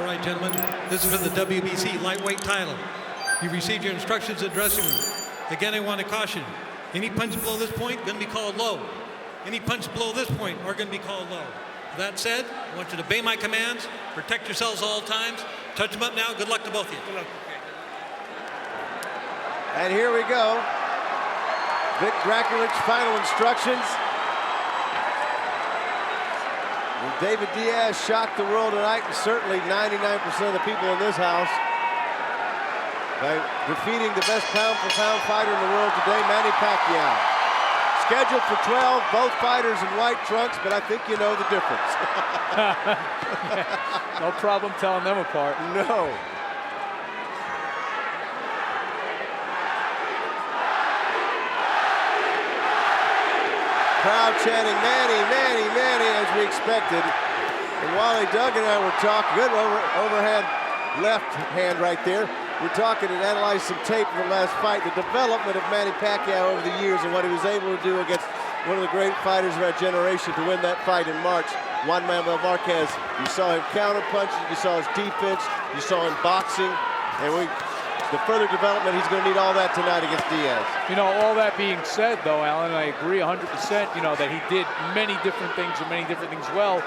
All right, gentlemen, this is for the WBC lightweight title. You've received your instructions in the dressing room. Again, I want to caution, any punch below this point going to be called low. Any punch below this point are going to be called low. That said, I want you to obey my commands, protect yourselves all times. Touch them up now. Good luck to both of you. Good luck. And here we go. Vic Draculic's final instructions. David Diaz shocked the world tonight, and certainly 99% of the people in this house, by defeating the best pound-for-pound fighter in the world today, Manny Pacquiao. Scheduled for 12, both fighters in white trunks, but I think you know the difference. No problem telling them apart. No. Crowd chanting, Manny, Manny, Manny, as we expected. And Wally Doug and I were talking, good overhand left hand right there. We're talking and analyzing some tape from the last fight, the development of Manny Pacquiao over the years and what he was able to do against one of the great fighters of our generation to win that fight in March, Juan Manuel Marquez. You saw him counter punches, you saw his defense, you saw him boxing, and the further development, he's going to need all that tonight against Diaz. You know, all that being said, though, Alan, I agree 100%, you know, that he did many different things and many different things well.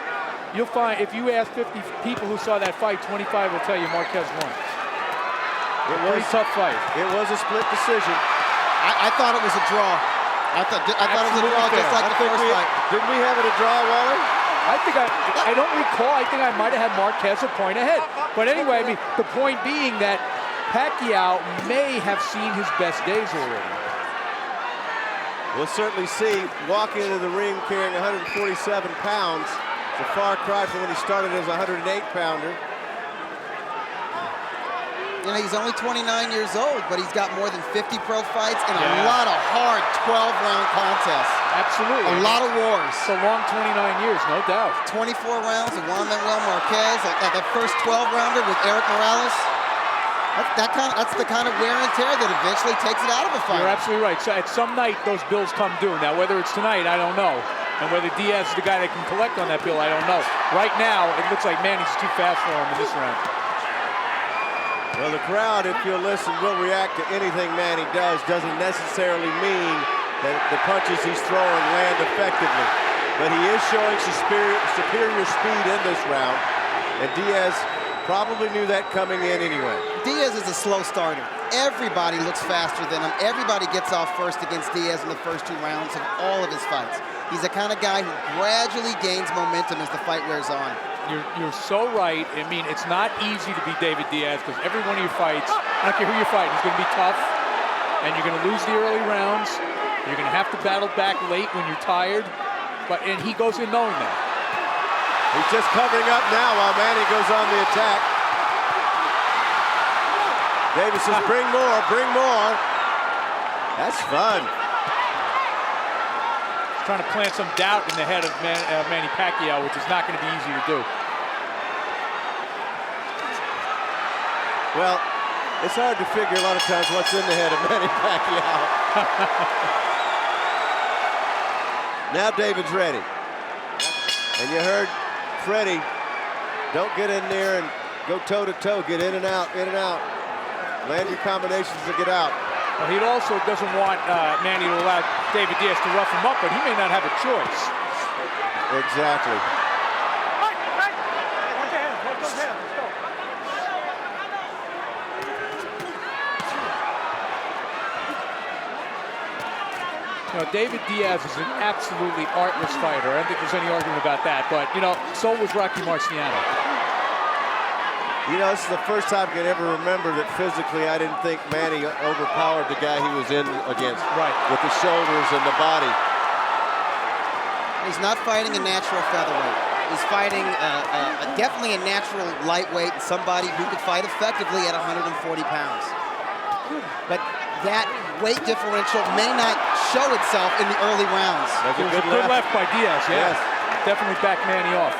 You'll find, if you ask 50 people who saw that fight, 25 will tell you Marquez won. It was a pretty tough fight. It was a split decision. I thought it was a draw. I thought it was a draw just like the first fight. Didn't we have it a draw, Wally? I think I don't recall. I think I might have had Marquez a point ahead. But anyway, I mean, the point being that Pacquiao may have seen his best days already. We'll certainly see. Walking into the ring carrying 147 pounds. It's a far cry from when he started as a 108-pounder. You know, he's only 29 years old, but he's got more than 50 pro fights and a lot of hard 12-round contests. Absolutely. A lot of wars. It's a long 29 years, no doubt. 24 rounds with Juan Manuel Marquez. That first 12-rounder with Eric Morales. That's the kind of wear and tear that eventually takes it out of a fight. You're absolutely right. So at some night, those bills come due. Now, whether it's tonight, I don't know. And whether Diaz is the guy that can collect on that bill, I don't know. Right now, it looks like Manny's too fast for him in this round. Well, the crowd, if you'll listen, will react to anything Manny does. Doesn't necessarily mean that the punches he's throwing land effectively. But he is showing superior speed in this round. And Diaz probably knew that coming in anyway. Diaz is a slow starter. Everybody looks faster than him. Everybody gets off first against Diaz in the first 2 rounds of all of his fights. He's the kind of guy who gradually gains momentum as the fight wears on. You're so right. I mean, it's not easy to beat David Diaz because every one of your fights, I don't care who you're fighting, is going to be tough, and you're going to lose the early rounds. You're going to have to battle back late when you're tired, and he goes in knowing that. He's just covering up now while Manny goes on the attack. Davis says, bring more, bring more. That's fun. Trying to plant some doubt in the head of Manny Pacquiao, which is not going to be easy to do. Well, it's hard to figure a lot of times what's in the head of Manny Pacquiao. Now David's ready. And you heard Freddie, don't get in there and go toe-to-toe. Get in and out, in and out. Land your combinations to get out. Well, he also doesn't want Manny to allow David Diaz to rough him up, but he may not have a choice. Exactly. You know, David Diaz is an absolutely artless fighter. I don't think there's any argument about that, but, you know, so was Rocky Marciano. You know, this is the first time I can ever remember that physically I didn't think Manny overpowered the guy he was in against. Right. With the shoulders and the body. He's not fighting a natural featherweight. He's fighting definitely a natural lightweight, somebody who could fight effectively at 140 pounds. But that weight differential may not show itself in the early rounds. That's a good left by Diaz, yes. Definitely backed Manny off.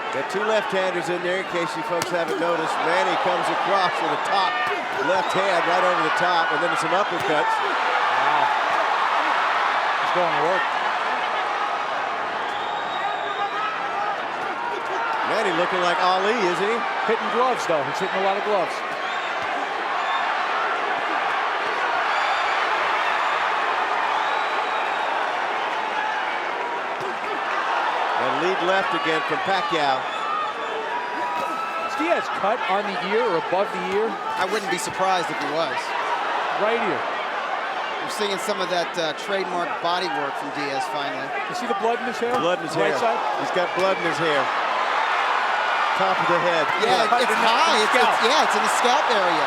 Got 2 left-handers in there in case you folks haven't noticed. Manny comes across with a top left hand right over the top, and then some uppercuts. Wow. He's going to work. Manny looking like Ali, isn't he? Hitting gloves, though. He's hitting a lot of gloves. And lead left again from Pacquiao. Is Diaz cut on the ear or above the ear? I wouldn't be surprised if he was. Right ear. We're seeing some of that trademark body work from Diaz finally. You see the blood in his hair? Blood in his right hair. Side? He's got blood in his hair. Top of the head. Yeah, it's high. It's in the scalp area.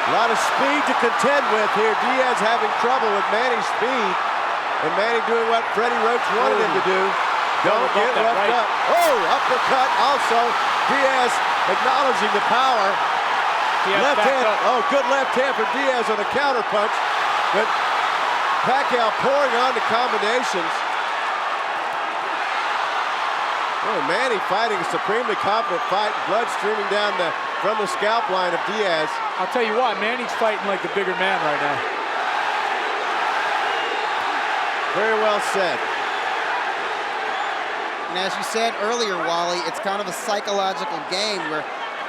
A lot of speed to contend with here. Diaz having trouble with Manny's speed. And Manny doing what Freddie Roach wanted him to do. Don't get roughed up. Oh, uppercut also. Diaz acknowledging the power. Left hand. Oh, good left hand for Diaz on a counter punch. But Pacquiao pouring on the combinations. Oh, Manny fighting a supremely confident fight. Blood streaming down from the scalp line of Diaz. I'll tell you what, Manny's fighting like the bigger man right now. Very well said. And as you said earlier, Wally, it's kind of a psychological game where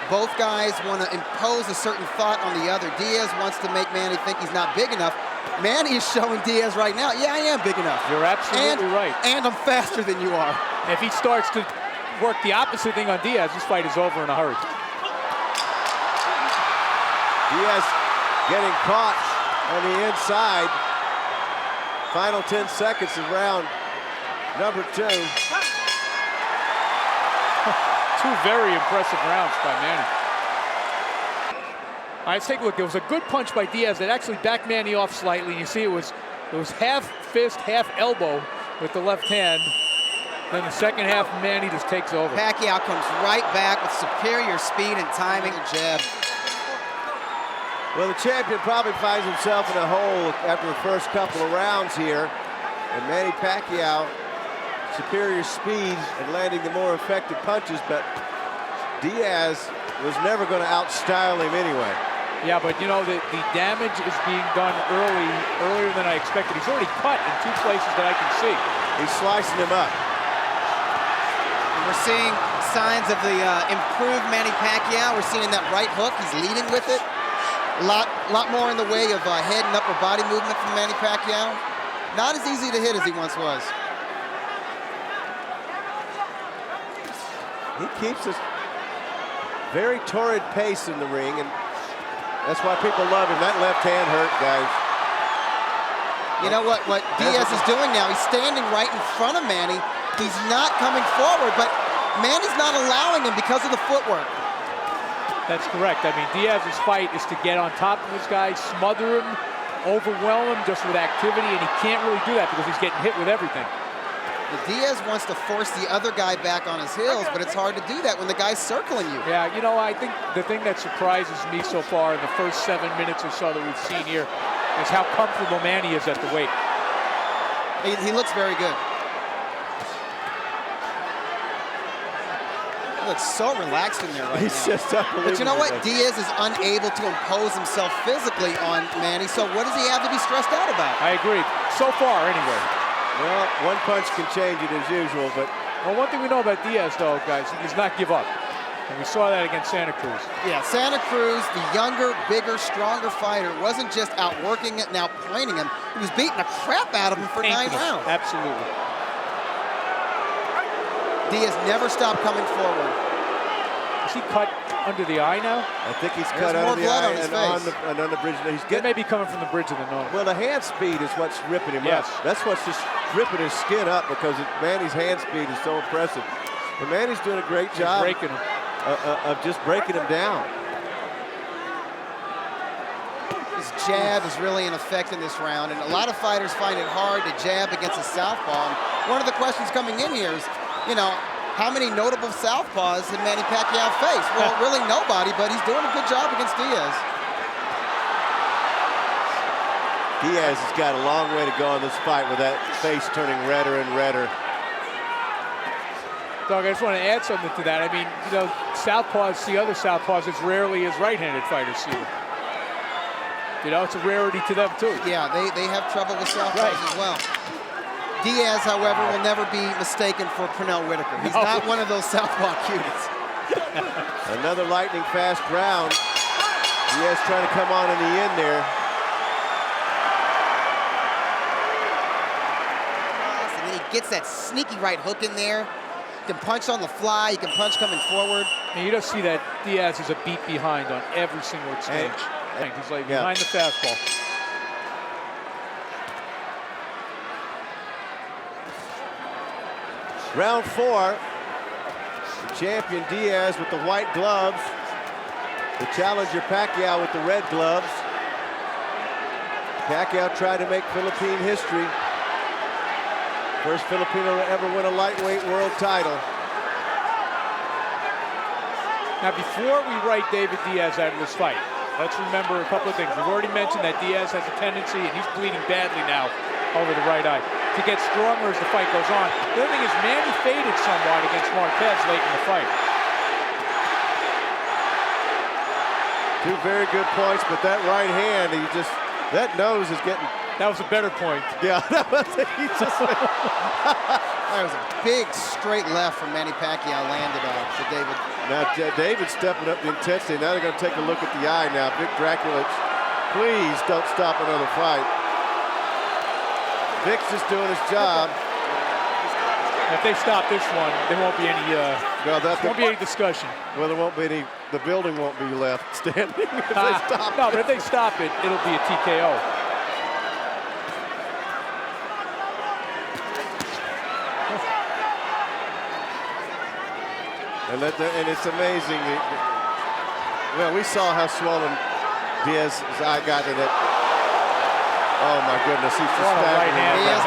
both guys want to impose a certain thought on the other. Diaz wants to make Manny think he's not big enough. Manny is showing Diaz right now, yeah, I am big enough. You're absolutely right. And I'm faster than you are. If he starts to work the opposite thing on Diaz, this fight is over in a hurry. Diaz getting caught on the inside. Final 10 seconds of round number 2. Two very impressive rounds by Manny. All right, let's take a look. There was a good punch by Diaz that actually backed Manny off slightly. You see it was half fist, half elbow with the left hand. Then the second half, Manny just takes over. Pacquiao comes right back with superior speed and timing. Jab. Well, the champion probably finds himself in a hole after the first couple of rounds here. And Manny Pacquiao, superior speed and landing the more effective punches, but Diaz was never going to outstyle him anyway. Yeah, but you know, the damage is being done earlier than I expected. He's already cut in 2 places that I can see. He's slicing him up. And we're seeing signs of the improved Manny Pacquiao. We're seeing that right hook. He's leading with it. A lot more in the way of head and upper body movement from Manny Pacquiao. Not as easy to hit as he once was. He keeps a very torrid pace in the ring, and that's why people love him. That left hand hurt, guys. You know what Diaz is doing now? He's standing right in front of Manny. He's not coming forward, but Manny's not allowing him because of the footwork. That's correct. I mean, Diaz's fight is to get on top of this guy, smother him, overwhelm him just with activity, and he can't really do that because he's getting hit with everything. Diaz wants to force the other guy back on his heels, but it's hard to do that when the guy's circling you. Yeah, you know, I think the thing that surprises me so far in the first 7 minutes or so that we've seen here is how comfortable Manny is at the weight. He looks very good. He looks so relaxed in there right He's now. just unbelievable. But you know what? Diaz is unable to impose himself physically on Manny, so what does he have to be stressed out about? I agree. So far, anyway. Well, one punch can change it as usual, but... Well, one thing we know about Diaz, though, guys, he does not give up. And we saw that against Santa Cruz. Yeah, Santa Cruz, the younger, bigger, stronger fighter, wasn't just outworking it and outpointing him. He was beating the crap out of him for 9 rounds. Absolutely. Diaz never stopped coming forward. Is he cut under the eye now? I think he's There's cut under the more blood eye on his and on the bridge. He's That getting... may be coming from the bridge of the nose. Well, the hand speed is what's ripping him Yes. up. That's what's just ripping his skin up because Manny's hand speed is so impressive. But Manny's doing a great job breaking him. Of just breaking him down. His jab is really in effect in this round, and a lot of fighters find it hard to jab against a southpaw. And one of the questions coming in here is, you know, how many notable southpaws did Manny Pacquiao face? Well, really nobody, but he's doing a good job against Diaz. Diaz has got a long way to go in this fight with that face turning redder and redder. Doug, I just want to add something to that. I mean, you know, southpaws see other southpaws as rarely as right-handed fighters see them. You know, it's a rarity to them, too. Yeah, they have trouble with southpaws as well. Diaz, however, will never be mistaken for Pernell Whitaker. He's not one of those southpaw cuties. Another lightning fast round. Diaz trying to come on in the end there. And then he gets that sneaky right hook in there. He can punch on the fly. He can punch coming forward. And you don't see that Diaz is a beat behind on every single exchange. He's like behind the fastball. Round 4. The champion Diaz with the white gloves. The challenger Pacquiao with the red gloves. Pacquiao tried to make Philippine history. First Filipino to ever win a lightweight world title. Now, before we write David Diaz out of this fight, let's remember a couple of things. We've already mentioned that Diaz has a tendency, and he's bleeding badly now over the right eye, to get stronger as the fight goes on. The other thing is Manny faded somewhat against Marquez late in the fight. Two very good points, but that right hand, that nose is getting... That was a better point. Yeah, that was That was a big straight left from Manny Pacquiao landed to David. Now David's stepping up the intensity. Now they're going to take a look at the eye now. Vic Draculich, please don't stop another fight. Vic's just doing his job. If they stop this one, there won't be any won't be any discussion. Well, there won't be any, the building won't be left standing if they stop. No, but if they stop it, it'll be a TKO. And it's amazing. Well, we saw how swollen Diaz's eye got in it. Oh my goodness, he's just right hand. Diaz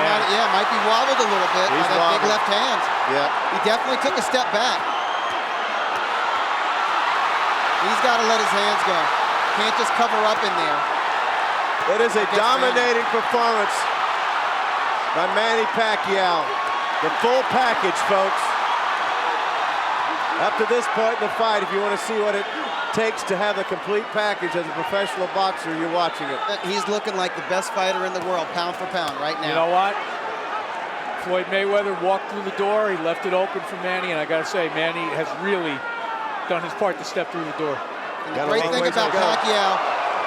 might be wobbled a little bit by that big left hand. Yeah. He definitely took a step back. He's got to let his hands go. Can't just cover up in there. It is a dominating performance by Manny Pacquiao. The full package, folks. Up to this point in the fight, if you want to see what it takes to have the complete package as a professional boxer, you're watching it. He's looking like the best fighter in the world, pound for pound, right now. You know what? Floyd Mayweather walked through the door. He left it open for Manny, and I got to say, Manny has really done his part to step through the door. And the great thing about Pacquiao,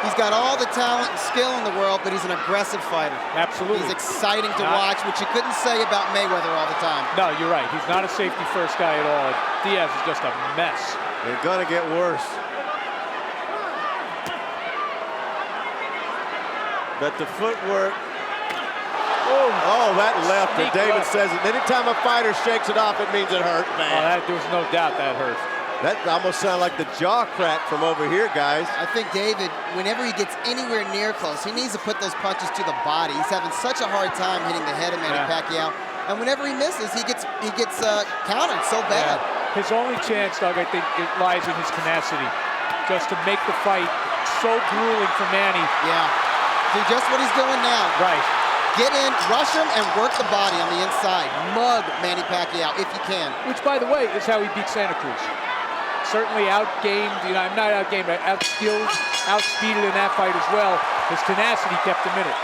he's got all the talent and skill in the world, but he's an aggressive fighter. Absolutely. He's exciting to watch, which you couldn't say about Mayweather all the time. No, you're right. He's not a safety-first guy at all. Diaz is just a mess. They're gonna get worse. But the footwork. Oh, that left. And David says it. Anytime a fighter shakes it off, it means it hurt, man. There was no doubt that hurt. That almost sounded like the jaw crack from over here, guys. I think David, whenever he gets anywhere near close, he needs to put those punches to the body. He's having such a hard time hitting the head of Manny Pacquiao. And whenever he misses, he gets countered so bad. Yeah. His only chance, Doug, I think, it lies in his tenacity. Just to make the fight so grueling for Manny. Yeah. Do just what he's doing now. Right. Get in, rush him, and work the body on the inside. Mug Manny Pacquiao if you can. Which, by the way, is how he beat Santa Cruz. Certainly outgamed, not outgamed, but outskilled, outspeeded in that fight as well. His tenacity kept him in it.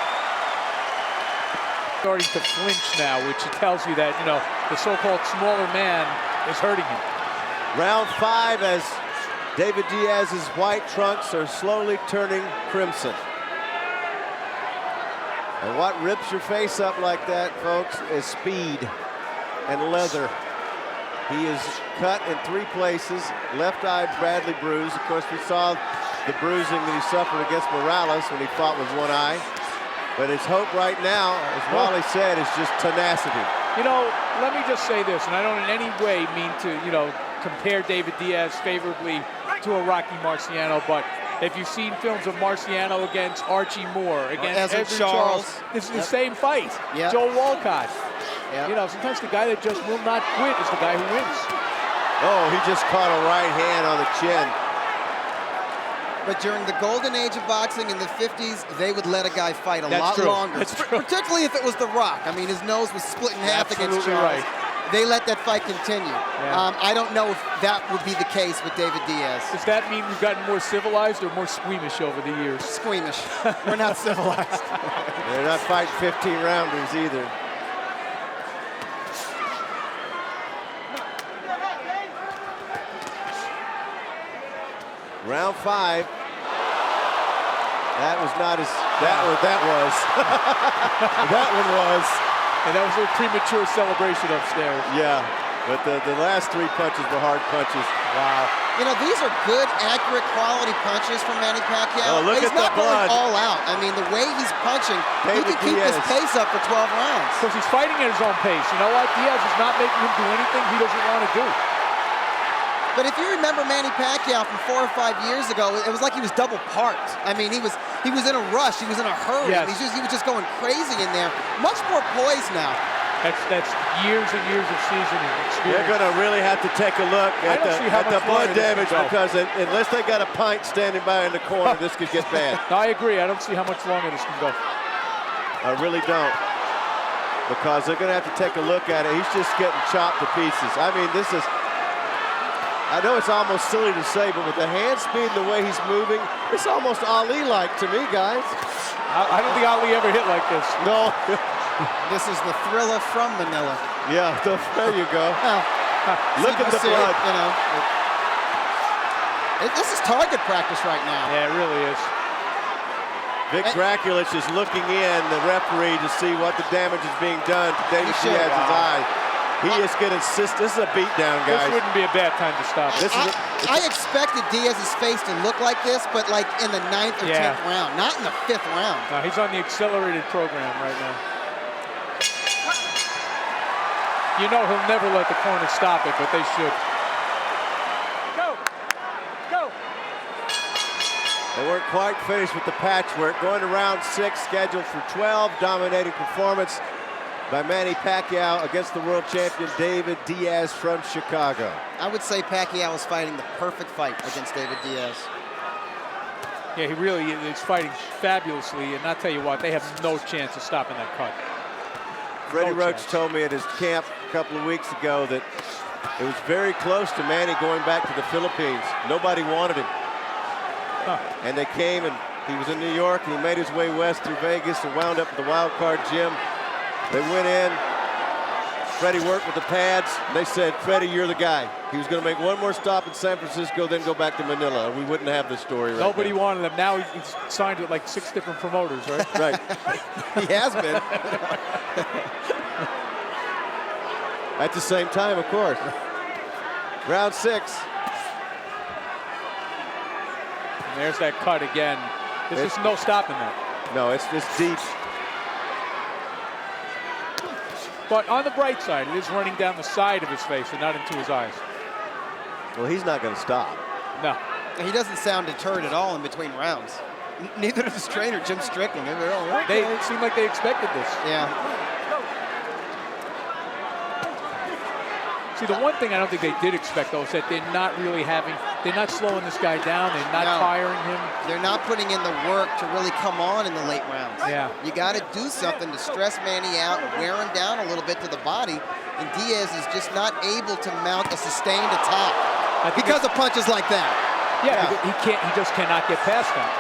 Starting to flinch now, which tells you that, the so-called smaller man is hurting him. Round 5 as David Diaz's white trunks are slowly turning crimson. And what rips your face up like that, folks, is speed and leather. He is cut in 3 places, left eye badly bruised. Of course, we saw the bruising that he suffered against Morales when he fought with one eye. But his hope right now, as Wally said, is just tenacity. Let me just say this, and I don't in any way mean to, compare David Diaz favorably to a Rocky Marciano, but if you've seen films of Marciano against Archie Moore, against Edward Charles, this is the same fight. Yep. Joe Walcott. Yep. Sometimes the guy that just will not quit is the guy who wins. Oh, he just caught a right hand on the chin. But during the golden age of boxing in the 50s, they would let a guy fight a lot longer. That's true. Particularly if it was The Rock. I mean, his nose was split in half against Charles. Right. They let that fight continue. Yeah. I don't know if that would be the case with David Diaz. Does that mean we've gotten more civilized or more squeamish over the years? Squeamish. We're not civilized. They're not fighting 15-rounders either. Round 5. That was not as, that was. That one was. And that was a little premature celebration upstairs. Yeah, but the last 3 punches were hard punches. Wow. You know, these are good, accurate, quality punches from Manny Pacquiao. Oh, look he's at the not going blood. all out. I mean, the way he's punching, he David can keep Diaz. this pace up for 12 rounds. Because he's fighting at his own pace. You know what? Diaz is not making him do anything he doesn't want to do. But if you remember Manny Pacquiao from 4 or 5 years ago, it was like he was double parked. I mean, he was in a rush. He was in a hurry. Yes. He was just going crazy in there. Much more poised now. That's years and years of seasoning experience. They're going to really have to take a look at the blood damage, go. because unless they got a pint standing by in the corner, this could get bad. No, I agree. I don't see how much longer this can go. I really don't, because they're going to have to take a look at it. He's just getting chopped to pieces. I mean, this is, I know it's almost silly to say, but with the hand speed and the way he's moving, it's almost Ali-like to me, guys. I don't think Ali ever hit like this. No. This is the Thriller from Manila. Yeah, there you go. Well, Look at the blood. You know, this is target practice right now. Yeah, it really is. Vic Draculich is looking in, the referee, to see what the damage is being done to David He should. Diaz's eye. He is getting this is a beatdown, guys. This wouldn't be a bad time to stop. I expected Diaz's face to look like this, but like in the 9th or 10th round, not in the 5th round. No, he's on the accelerated program right now. You know he'll never let the corner stop it, but they should. Go! Go! They weren't quite finished with the patchwork. Going to round 6, scheduled for 12. Dominating performance by Manny Pacquiao against the world champion David Diaz from Chicago. I would say Pacquiao is fighting the perfect fight against David Diaz. Yeah, he really is fighting fabulously, and I'll tell you what, they have no chance of stopping that cut. Freddie Roach told me at his camp a couple of weeks ago that it was very close to Manny going back to the Philippines. Nobody wanted him. And they came, and he was in New York, and he made his way west through Vegas and wound up at the Wild Card Gym. They went in. Freddie worked with the pads. They said, Freddie, you're the guy. He was going to make one more stop in San Francisco, then go back to Manila. We wouldn't have this story right Nobody now. wanted him. Now he's signed with like 6 different promoters, right? Right. He has been. At the same time, of course. Round 6. And there's that cut again. There's just no stopping that. No, it's deep. But on the bright side, it is running down the side of his face and not into his eyes. Well, he's not going to stop. No. He doesn't sound deterred at all in between rounds. Neither does his trainer, Jim Strickland. They seem like they expected this. Yeah. See, the one thing I don't think they did expect, though, is that they're not slowing this guy down. They're not tiring him. They're not putting in the work to really come on in the late rounds. Yeah. You got to do something to stress Manny out and wear him down a little bit to the body. And Diaz is just not able to mount a sustained attack because of punches like that. Yeah, he can't. He just cannot get past that.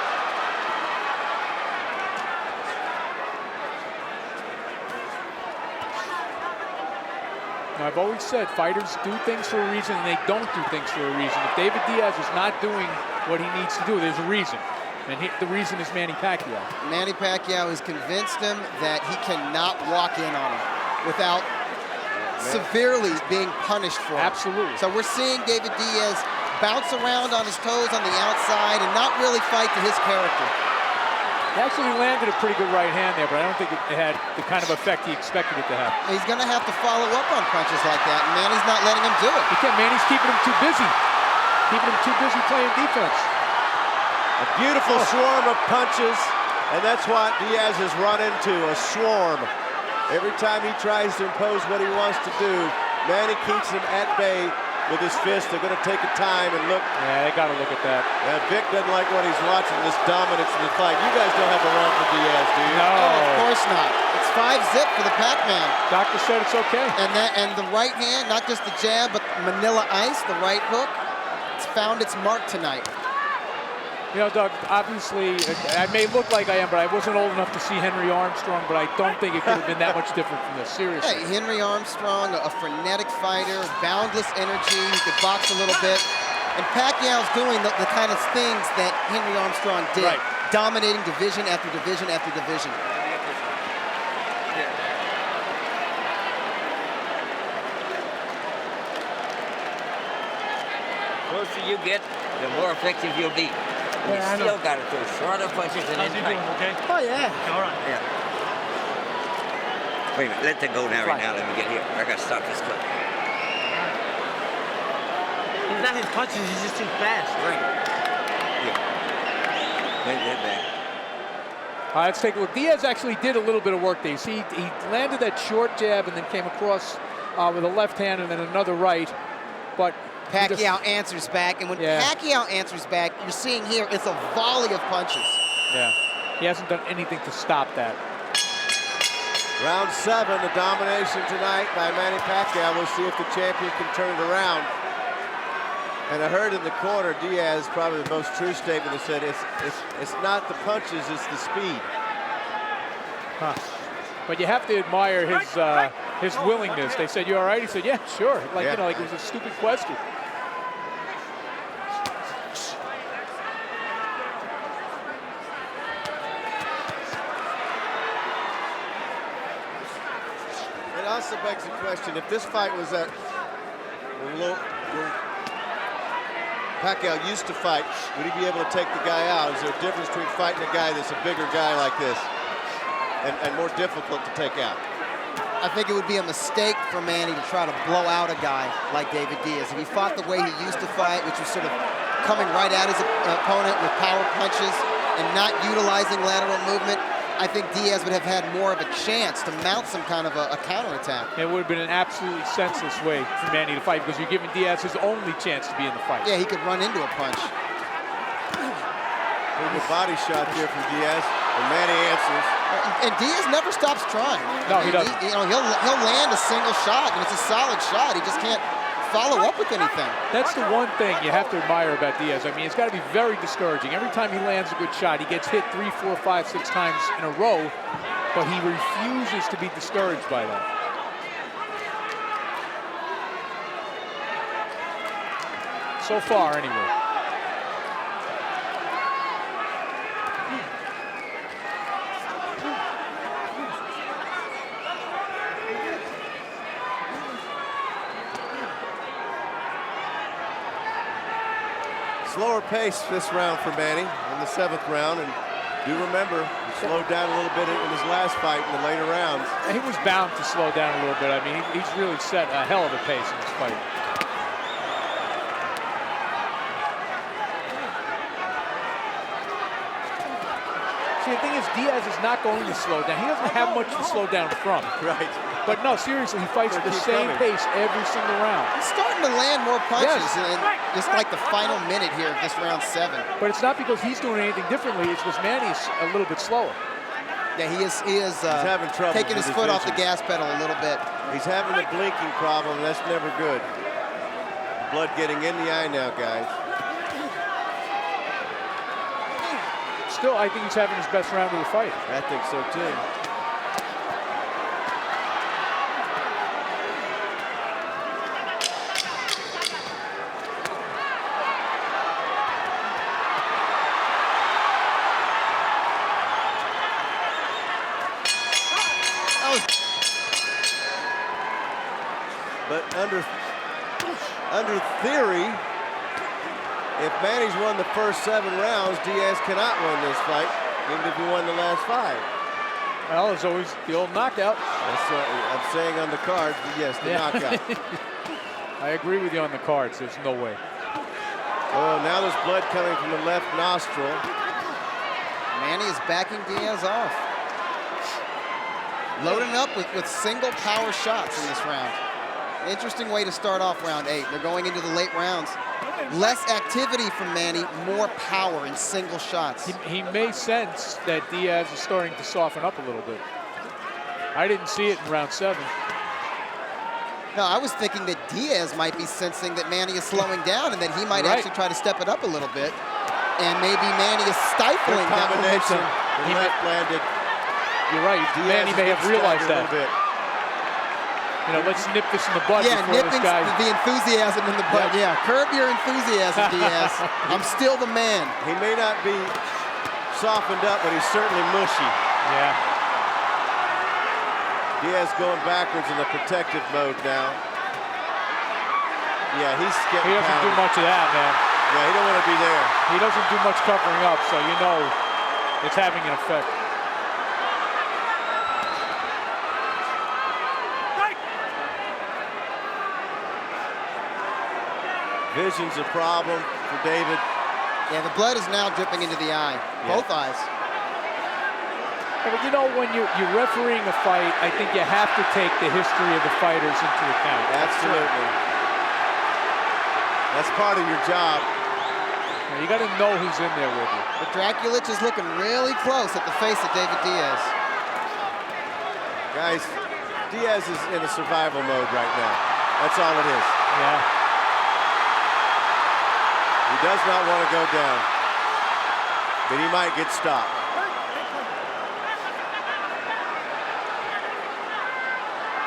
Now, I've always said fighters do things for a reason and they don't do things for a reason. If David Diaz is not doing what he needs to do, there's a reason. And the reason is Manny Pacquiao. Manny Pacquiao has convinced him that he cannot walk in on him without severely being punished for it. Absolutely. So we're seeing David Diaz bounce around on his toes on the outside and not really fight to his character. He actually landed a pretty good right hand there, but I don't think it had the kind of effect he expected it to have. He's going to have to follow up on punches like that, and Manny's not letting him do it. Manny's keeping him too busy. Keeping him too busy playing defense. A beautiful swarm of punches, and that's what Diaz has run into, a swarm. Every time he tries to impose what he wants to do, Manny keeps him at bay with his fist. They're going to take a time and look. Yeah, they got to look at that. Vic doesn't like what he's watching, this dominance in the fight. You guys don't have a run for Diaz, do you? No. Oh, of course not. It's 5-zip for the Pac-Man. Doctor said it's okay. And the right hand, not just the jab, but Manila Ice, the right hook, it's found its mark tonight. You know, Doug, obviously, I may look like I am, but I wasn't old enough to see Henry Armstrong, but I don't think it could have been that much different from this, seriously. Hey, Henry Armstrong, a frenetic fighter, boundless energy, he could box a little bit. And Pacquiao's doing the kind of things that Henry Armstrong did, Right. dominating division after division after division. The closer you get, the more effective you'll be. You still got to throw shorter punches and then tight. Okay. Oh, yeah. All right. Yeah. Wait a minute, let that go now, right now. Let me get here. I got to stop this clip. It's not his punches, he's just too fast. Right. Yeah. Wait that back. All right, let's take a look. Diaz actually did a little bit of work there. You see, he landed that short jab and then came across with a left hand and then another right. But Pacquiao answers back, and when Pacquiao answers back, you're seeing here, it's a volley of punches. Yeah, he hasn't done anything to stop that. Round 7, the domination tonight by Manny Pacquiao. We'll see if the champion can turn it around. And I heard in the corner, Diaz, probably the most true statement, that said it's not the punches, it's the speed. Huh. But you have to admire his willingness. They said, "You all right?" He said, "Yeah, sure." Like you know, like it was a stupid question. It also begs the question, if this fight was at where Pacquiao used to fight, would he be able to take the guy out? Is there a difference between fighting a guy that's a bigger guy like this and more difficult to take out? I think it would be a mistake for Manny to try to blow out a guy like David Diaz. If he fought the way he used to fight, which was sort of coming right at his opponent with power punches and not utilizing lateral movement, I think Diaz would have had more of a chance to mount some kind of a counterattack. It would have been an absolutely senseless way for Manny to fight because you're giving Diaz his only chance to be in the fight. Yeah, he could run into a punch. There's a body shot there from Diaz, and Manny answers. And Diaz never stops trying. No, he doesn't. He'll land a single shot, and it's a solid shot. He just can't follow up with anything. That's the one thing you have to admire about Diaz. I mean, it's got to be very discouraging. Every time he lands a good shot, he gets hit 3, 4, 5, 6 times in a row, but he refuses to be discouraged by that. So far, anyway. Slower pace this round for Manny in the 7th round, and do remember he slowed down a little bit in his last fight in the later rounds. And he was bound to slow down a little bit. I mean, he's really set a hell of a pace in this fight. See, the thing is, Diaz is not going to slow down. He doesn't have much to slow down from. Right. But no, seriously, he fights at the same pace every single round. He's starting to land more punches, and just like the final minute here of this round 7. But it's not because he's doing anything differently. It's because Manny's a little bit slower. Yeah, he is having trouble taking his with foot his off the vision. gas pedal a little bit. He's having a blinking problem, and that's never good. Blood getting in the eye now, guys. Still, I think he's having his best round of the fight. I think so, too. But under theory, if Manny's won the first 7 rounds, Diaz cannot win this fight, even if he won the last 5. Well, there's always the old knockout. That's I'm saying on the card, but yes, the knockout. I agree with you on the cards. There's no way. Oh, now there's blood coming from the left nostril. Manny is backing Diaz off. Loading up with single power shots in this round. Interesting way to start off round 8. They're going into the late rounds. Less activity from Manny, more power in single shots. He may sense that Diaz is starting to soften up a little bit. I didn't see it in round 7. No, I was thinking that Diaz might be sensing that Manny is slowing down and that he might actually try to step it up a little bit. And maybe Manny is stifling that combination. momentum. The left landed. You're right. Manny may have realized that. You know, let's nip this in the bud Yeah, before this nipping guy. the enthusiasm in the bud. Yep. Yeah, curb your enthusiasm, Diaz. I'm still the man. He may not be softened up, but he's certainly mushy. Yeah. Diaz going backwards in the protective mode now. Yeah, he's getting He doesn't do pounded. much of that, man. Yeah, he don't want to be there. He doesn't do much covering up, so you know it's having an effect. Vision's a problem for David. Yeah, the blood is now dripping into the eye. Yeah. Both eyes. Yeah, but you know, when you're refereeing a fight, I think you have to take the history of the fighters into account. Absolutely. That's part of your job. You got to know who's in there with you. But Draculich is looking really close at the face of David Diaz. Guys, Diaz is in a survival mode right now. That's all it is. Yeah. He does not want to go down, but he might get stopped.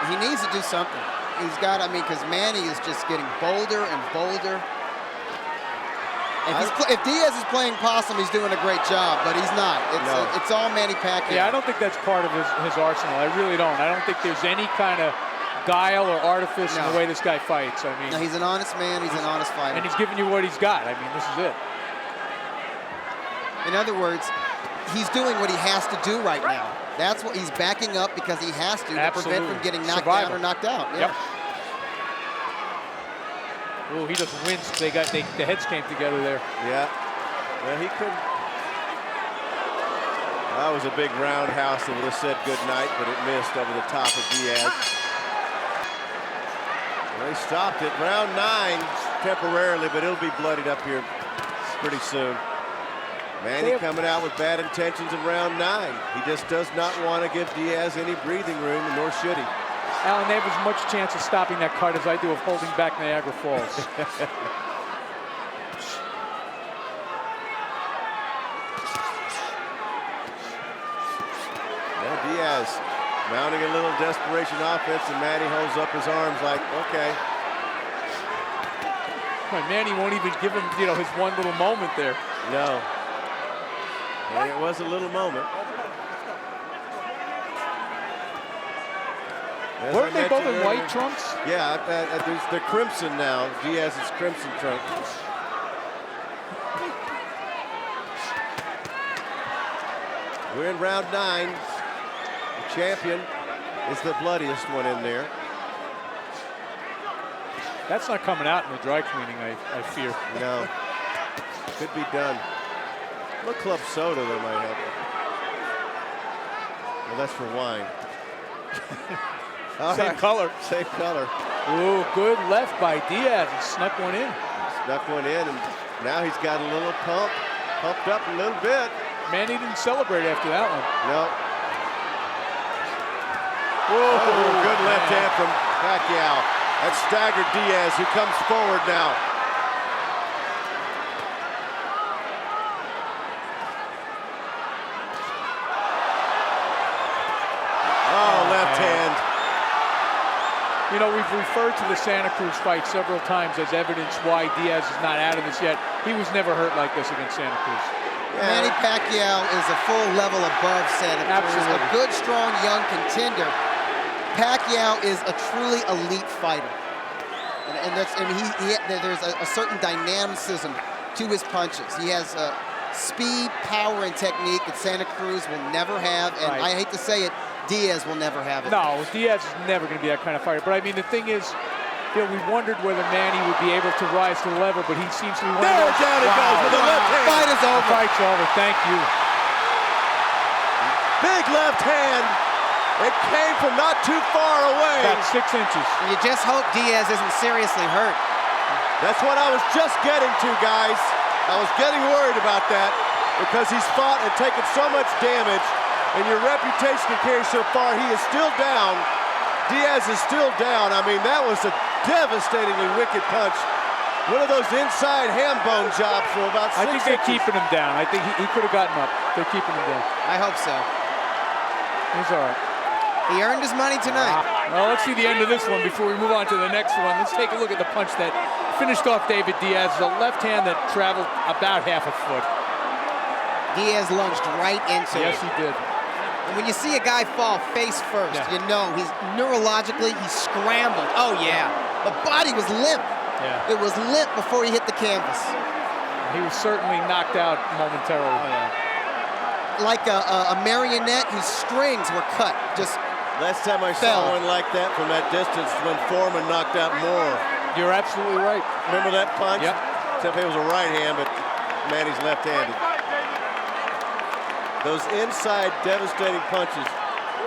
He needs to do something. He's got, I mean, because Manny is just getting bolder and bolder. If Diaz is playing possum, he's doing a great job, but he's not. It's all Manny Pacquiao. Yeah, I don't think that's part of his arsenal. I really don't. I don't think there's any kind of guile or artifice in the way this guy fights. I mean, No, he's an honest man. He's an honest fighter. and he's giving you what he's got. I mean, this is it. In other words, he's doing what he has to do right now. That's what he's backing up because he has to prevent from getting knocked down or knocked out. Yeah. Yep. Oh, he just winced. The heads came together there. Yeah. Well, he couldn't. That was a big roundhouse that would have said good night, but it missed over the top of Diaz. Well, they stopped it. Round 9 temporarily, but it'll be bloodied up here pretty soon. Manny coming out with bad intentions in round 9. He just does not want to give Diaz any breathing room, nor should he. Alan, they have as much chance of stopping that cut as I do of holding back Niagara Falls. Yeah, Diaz mounting a little desperation offense, and Manny holds up his arms like, okay. Manny won't even give him, you know, his one little moment there. No. And it was a little moment. As Weren't I they both in mentioned white earlier- trunks? Yeah, they're crimson now. Diaz's crimson trunk. We're in round 9. The champion is the bloodiest one in there. That's not coming out in the dry cleaning, I fear. No. Could be done. Look, club soda that might help. Well, that's for wine. All Same right. color. Same color. Ooh, good left by Diaz. He snuck one in. Snuck one in, and now he's got a little pumped up a little bit. Manny didn't celebrate after that one. No. Whoa, Oh, good left hand from Pacquiao. That staggered Diaz, who comes forward now. Oh, left hand. You know, we've referred to the Santa Cruz fight several times as evidence why Diaz is not out of this yet. He was never hurt like this against Santa Cruz. Manny Pacquiao is a full level above Santa Cruz. Absolutely. A good, strong, young contender. Pacquiao is a truly elite fighter. And that's, I mean, there's a certain dynamicism to his punches. He has speed, power, and technique that Santa Cruz will never have. And I hate to say it, Diaz will never have it. No, Diaz is never going to be that kind of fighter. But I mean, the thing is, you know, we wondered whether Manny would be able to rise to the level, but he seems to be one of those. Down he goes with the left hand. Fight is over. Fight's over. Thank you. Big left hand. It came from not too far away. About 6 inches. And you just hope Diaz isn't seriously hurt. That's what I was just getting to, guys. I was getting worried about that because he's fought and taken so much damage, and your reputation can carry so far. He is still down. Diaz is still down. I mean, that was a devastatingly wicked punch. One of those inside ham bone jobs from about 6 I think they're inches. keeping him down. I think he could have gotten up. They're keeping him down. I hope so. He's all right. He earned his money tonight. Well, let's see the end of this one before we move on to the next one. Let's take a look at the punch that finished off David Diaz. The left hand that traveled about half a foot. Diaz lunged right into it. Yes, he did. And when you see a guy fall face first, you know he's neurologically, he scrambled. Oh, yeah. The body was limp. Yeah. It was limp before he hit the canvas. He was certainly knocked out momentarily. Oh, yeah. Like a marionette whose strings were cut. Just Last time I saw one like that from that distance when Foreman knocked out Moore. You're absolutely right. Remember that punch? Yep. Except it was a right hand, but Manny's left-handed. Those inside devastating punches.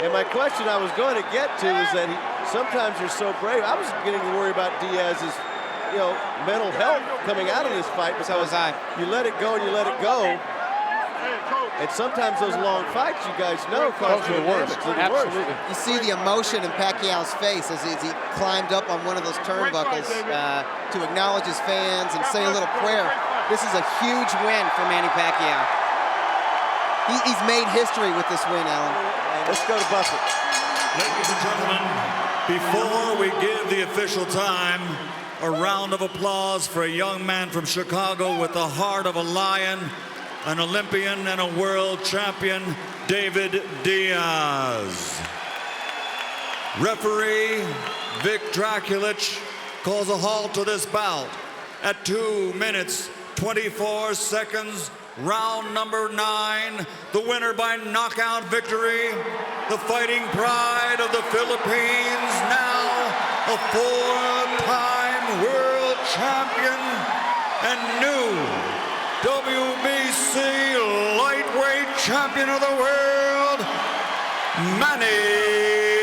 And my question I was going to get to is that sometimes you're so brave. I was getting to worry about Diaz's, mental health coming out of this fight. So was I. You let it go and you let it go. And sometimes those long fights, you guys know, cause the worst. Absolutely. You see the emotion in Pacquiao's face as he climbed up on one of those turnbuckles to acknowledge his fans and say a little prayer. This is a huge win for Manny Pacquiao. He's made history with this win, Alan. Let's go to Buffett. Ladies and gentlemen, before we give the official time, a round of applause for a young man from Chicago with the heart of a lion, an Olympian and a world champion, David Diaz. Referee Vic Draculich calls a halt to this bout at 2 minutes, 24 seconds, round number 9. The winner by knockout victory, the fighting pride of the Philippines, now a 4-time world champion and new WBC lightweight champion of the world, Manny